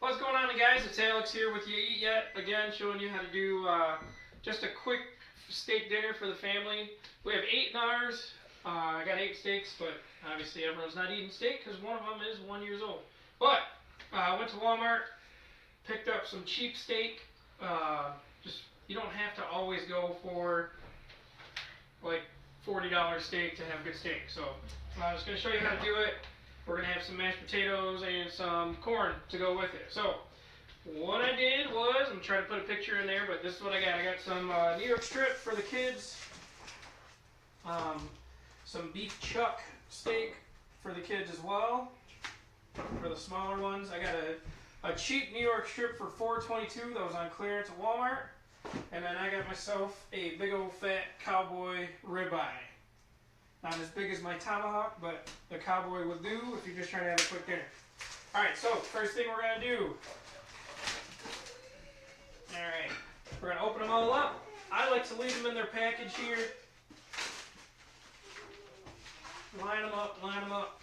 What's going on, guys? It's Alex here with You Eat Yet, again showing you how to do just a quick steak dinner for the family. We have 8 in ours. I got 8 steaks, but obviously everyone's not eating steak because one of them is 1 year old. But I went to Walmart, picked up some cheap steak. You don't have to always go for like $40 steak to have good steak. So I'm just going to show you how to do it. We're going to have some mashed potatoes and some corn to go with it. So what I did was, I'm trying to put a picture in there, but this is what I got. I got some New York strip for the kids, some beef chuck steak for the kids as well, for the smaller ones. I got a cheap New York strip for $4.22 that was on clearance at Walmart. And then I got myself a big old fat cowboy ribeye. Not as big as my tomahawk, but the cowboy will do if you're just trying to have a quick dinner. Alright, so first thing we're going to do. Alright, we're going to open them all up. I like to leave them in their package here. Line them up, line them up.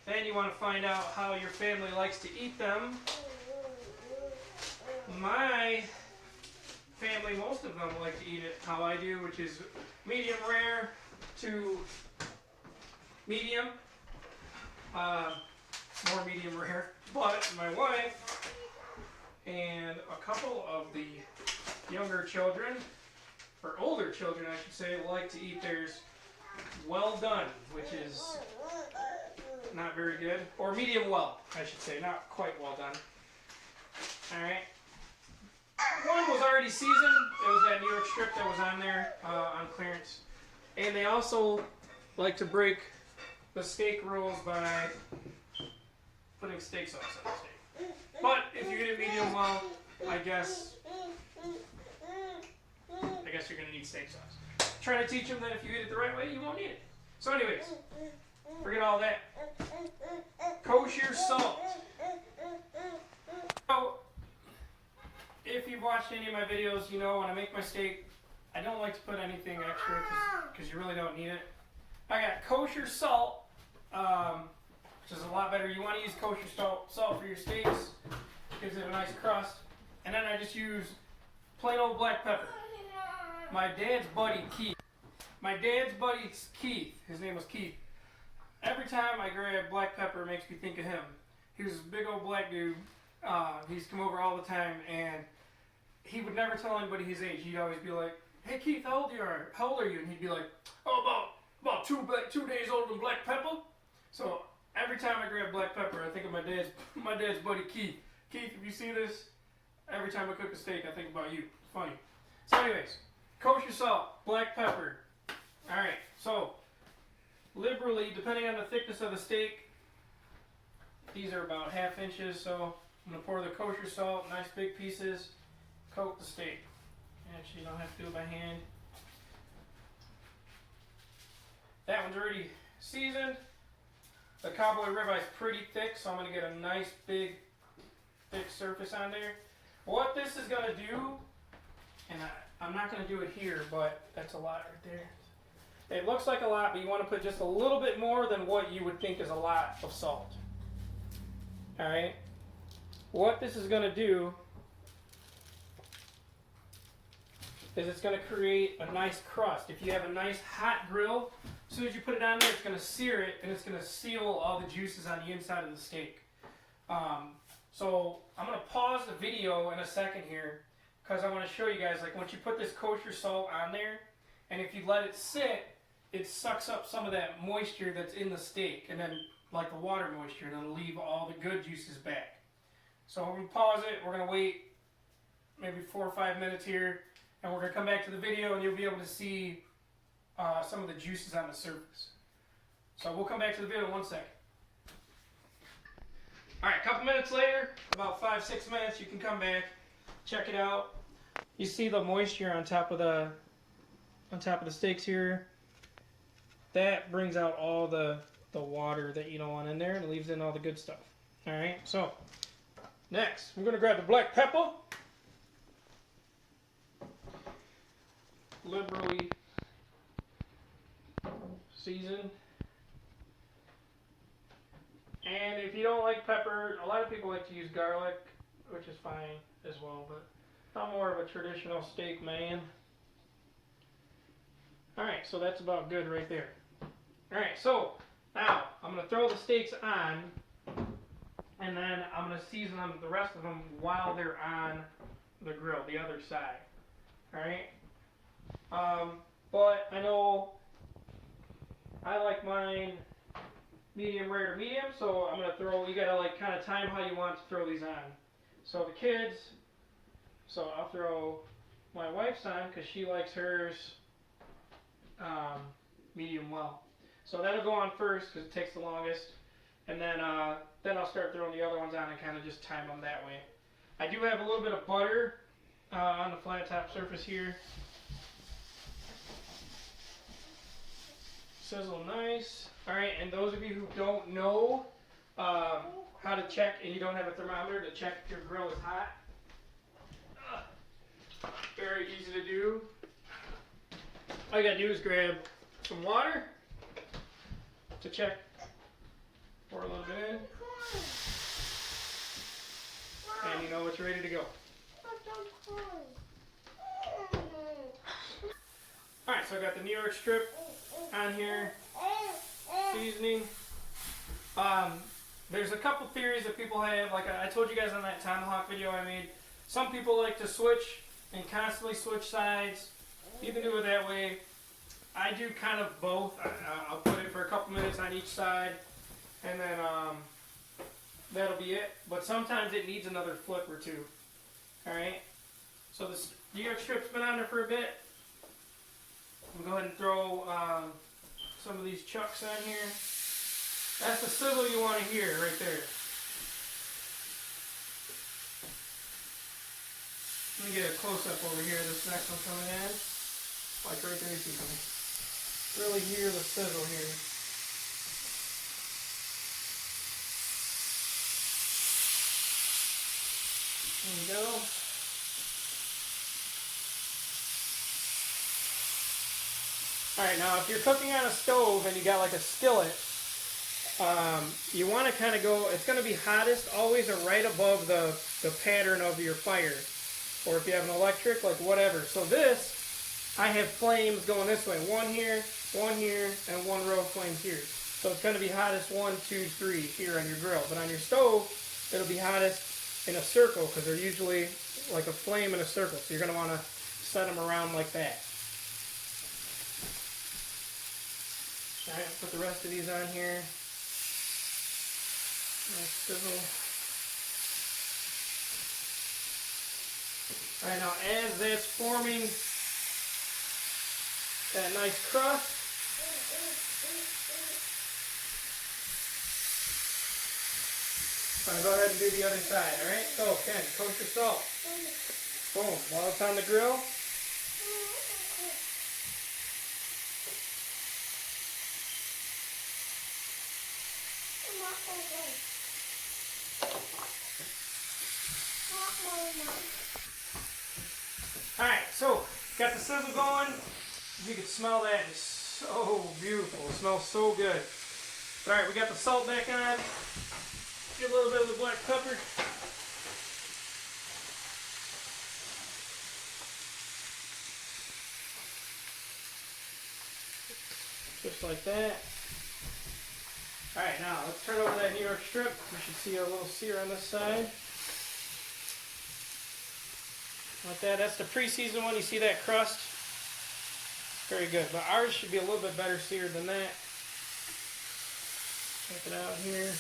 Then you want to find out how your family likes to eat them. My family, most of them like to eat it how I do, which is medium rare to medium, more medium rare. But my wife and a couple of the younger children, or older children I should say, like to eat theirs well done, which is not very good, or medium well I should say, not quite well done. Alright. One was already seasoned. It was that New York strip that was on there on clearance. And they also like to break the steak rolls by putting steak sauce on the steak. But if you get it medium well, I guess you're going to need steak sauce. Try to teach them that if you eat it the right way, you won't need it. So anyways, forget all that. Kosher salt. So, if you've watched any of my videos, you know when I make my steak, I don't like to put anything extra because you really don't need it. I got kosher salt, which is a lot better. You want to use kosher salt for your steaks. Gives it a nice crust. And then I just use plain old black pepper. My dad's buddy Keith, his name was Keith. Every time I grab black pepper, it makes me think of him. He was a big old black dude. He's come over all the time, and he would never tell anybody his age. He'd always be like, "Hey Keith, how old are you?" And he'd be like, "Oh, about 2 days older than black pepper." So every time I grab black pepper, I think of my dad's buddy Keith. Keith, if you see this, every time I cook a steak, I think about you. It's funny. So anyways, kosher salt, black pepper. All right, so liberally, depending on the thickness of the steak, these are about 1/2 inches, so I'm going to pour the kosher salt, nice big pieces, coat the steak. Actually, you don't have to do it by hand. That one's already seasoned. The cowboy ribeye is pretty thick, so I'm going to get a nice big thick surface on there. What this is going to do, and I'm not going to do it here, but that's a lot right there. It looks like a lot, but you want to put just a little bit more than what you would think is a lot of salt. Alright? What this is going to do is it's going to create a nice crust. If you have a nice hot grill, as soon as you put it on there, it's going to sear it, and it's going to seal all the juices on the inside of the steak. So I'm going to pause the video in a second here, because I want to show you guys, like once you put this kosher salt on there, and if you let it sit, it sucks up some of that moisture that's in the steak, and then like the water moisture, and it'll leave all the good juices back. So we're going to pause it, we're going to wait maybe 4 or 5 minutes here, and we're going to come back to the video and you'll be able to see some of the juices on the surface. So we'll come back to the video in 1 second. Alright, a couple minutes later, about 5-6 minutes, you can come back, check it out. You see the moisture on top of the steaks here. That brings out all the water that you don't want in there and leaves in all the good stuff. Alright, so next I'm going to grab the black pepper. Liberally seasoned. And if you don't like pepper, a lot of people like to use garlic, which is fine as well, but I'm more of a traditional steak man. Alright, so that's about good right there. Alright, so now I'm going to throw the steaks on, and then I'm going to season them, the rest of them, while they're on the grill, the other side. Alright? But I know I like mine medium rare to medium, so I'm going to throw, you got to like kind of time how you want to throw these on. So the kids, so I'll throw my wife's on because she likes hers medium well. So that'll go on first because it takes the longest, and then I'll start throwing the other ones on and kind of just time them that way. I do have a little bit of butter on the flat top surface here. Sizzle nice. Alright, and those of you who don't know how to check and you don't have a thermometer to check if your grill is hot, very easy to do. All you gotta do is grab some water to check, pour a little bit in, and you know it's ready to go. Alright, so I got the New York strip on here, seasoning. There's a couple theories that people have, like I told you guys on that tomahawk video I made. Some people like to switch and constantly switch sides. You can do it that way. I do kind of both. I'll put it for a couple minutes on each side, and then that'll be it. But sometimes it needs another flip or two. Alright? So this New York strip's been on there for a bit. I'm going to go ahead and throw some of these chucks on here. That's the sizzle you want to hear right there. Let me get a close-up over here. This next one coming in. Like right there, you can really hear the sizzle here. There we go. Alright, now if you're cooking on a stove and you got like a skillet, you want to kind of go, it's going to be hottest always right above the pattern of your fire. Or if you have an electric, like whatever. So this, I have flames going this way. One here, and one row of flames here. So it's going to be hottest 1, 2, 3 here on your grill. But on your stove, it'll be hottest in a circle because they're usually like a flame in a circle. So you're going to want to set them around like that. Alright, put the rest of these on here. Nice sizzle. Alright, now as that's forming that nice crust, I'm going to go ahead and do the other side, alright? So, Ken, coat your salt. Boom, while it's on the grill. Alright, so got the sizzle going. You can smell that. It's so beautiful. It smells so good. Alright, we got the salt back on. Get a little bit of the black pepper. Just like that. Alright, now let's turn over that New York strip. You should see a little sear on this side. Like that. That's the pre-seasoned one. You see that crust? Very good. But ours should be a little bit better seared than that. Check it out here.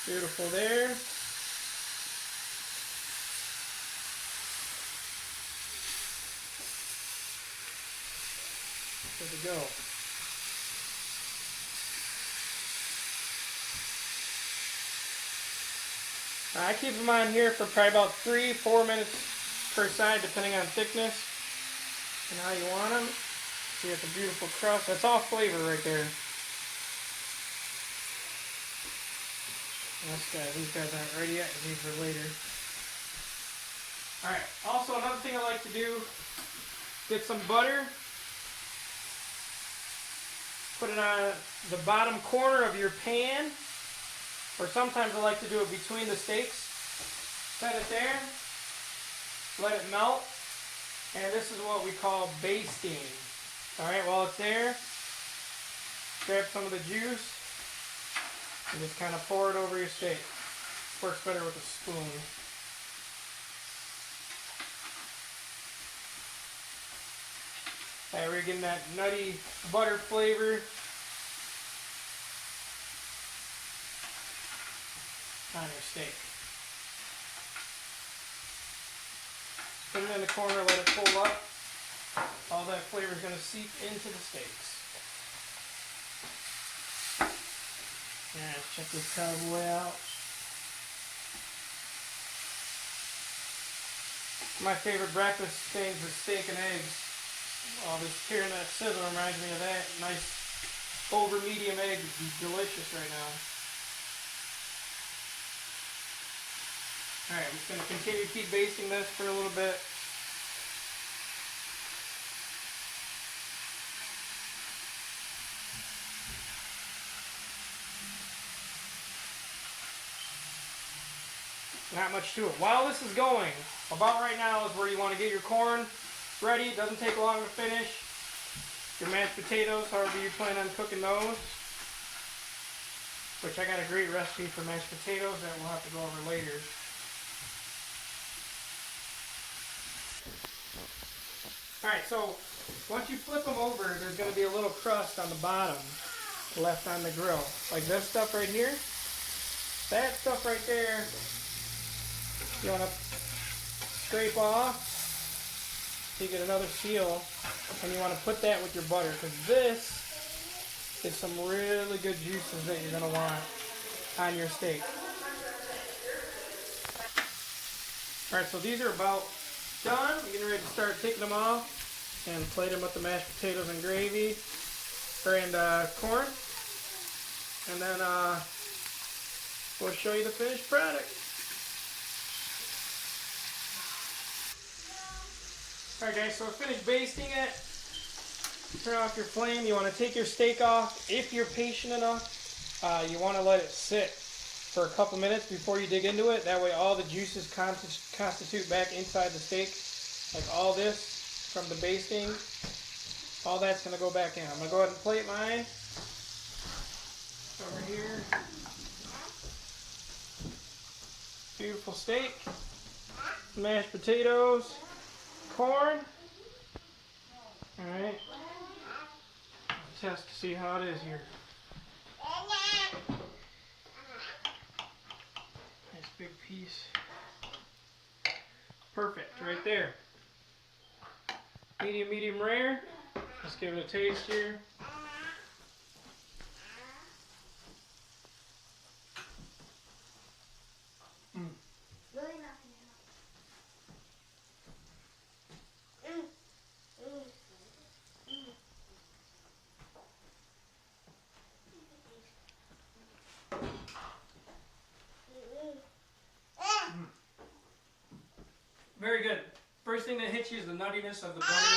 Beautiful there. Good to go. I keep them on here for probably about 3-4 minutes per side, depending on thickness and how you want them. See, it's a beautiful crust. That's all flavor right there. These guys aren't ready yet, these are later. Alright, also another thing I like to do, get some butter, Put it on the bottom corner of your pan, or sometimes I like to do it between the steaks. Set it there, let it melt, and this is what we call basting. Alright, while it's there, grab some of the juice and just kind of pour it over your steak. Works better with a spoon. Alright, we're getting that nutty butter flavor. On your steak. Put it in the corner, let it pull up. All that flavor is going to seep into the steaks. Alright, let's check this cowboy out. My favorite breakfast things is steak and eggs. Just hearing that sizzle reminds me of that. Nice over medium egg would be delicious right now. Alright, I'm just going to continue to keep basting this for a little bit. Not much to it. While this is going, about right now is where you want to get your corn ready. It doesn't take long to finish. Your mashed potatoes, however you plan on cooking those. Which I got a great recipe for mashed potatoes that we'll have to go over later. Alright, so once you flip them over, there's going to be a little crust on the bottom left on the grill. Like this stuff right here. That stuff right there, you want to scrape off. You get another seal, and you want to put that with your butter, because this is some really good juices that you're going to want on your steak. Alright, so these are about done. We're getting ready to start taking them off and plate them with the mashed potatoes and gravy, and corn, and then we'll show you the finished product. Alright guys, so finish basting it. Turn off your flame. You want to take your steak off. If you're patient enough, you want to let it sit for a couple minutes before you dig into it. That way all the juices constitute back inside the steak. Like all this from the basting, all that's going to go back in. I'm going to go ahead and plate mine over here. Beautiful steak, mashed potatoes, corn. Alright, test to see how it is here. Nice big piece. Perfect, right there. Medium rare. Let's give it a taste here. Very good. First thing that hits you is the nuttiness of the butter.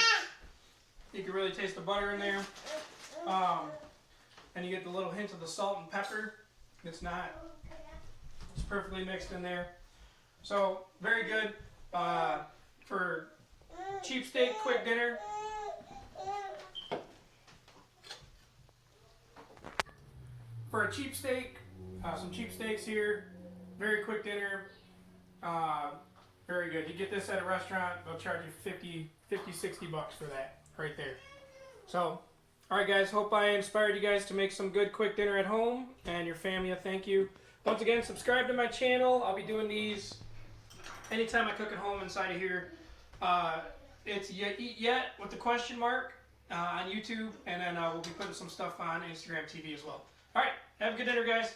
You can really taste the butter in there. And you get the little hint of the salt and pepper. It's perfectly mixed in there. So, very good for cheap steak, quick dinner. For a cheap steak, some cheap steaks here. Very quick dinner. Very good. You get this at a restaurant, they'll charge you $50, $60 for that right there. So, alright guys, hope I inspired you guys to make some good quick dinner at home, and your family, thank you. Once again, subscribe to my channel. I'll be doing these anytime I cook at home inside of here. It's Eat Yet with the question mark on YouTube, and then we'll be putting some stuff on Instagram TV as well. Alright, have a good dinner guys.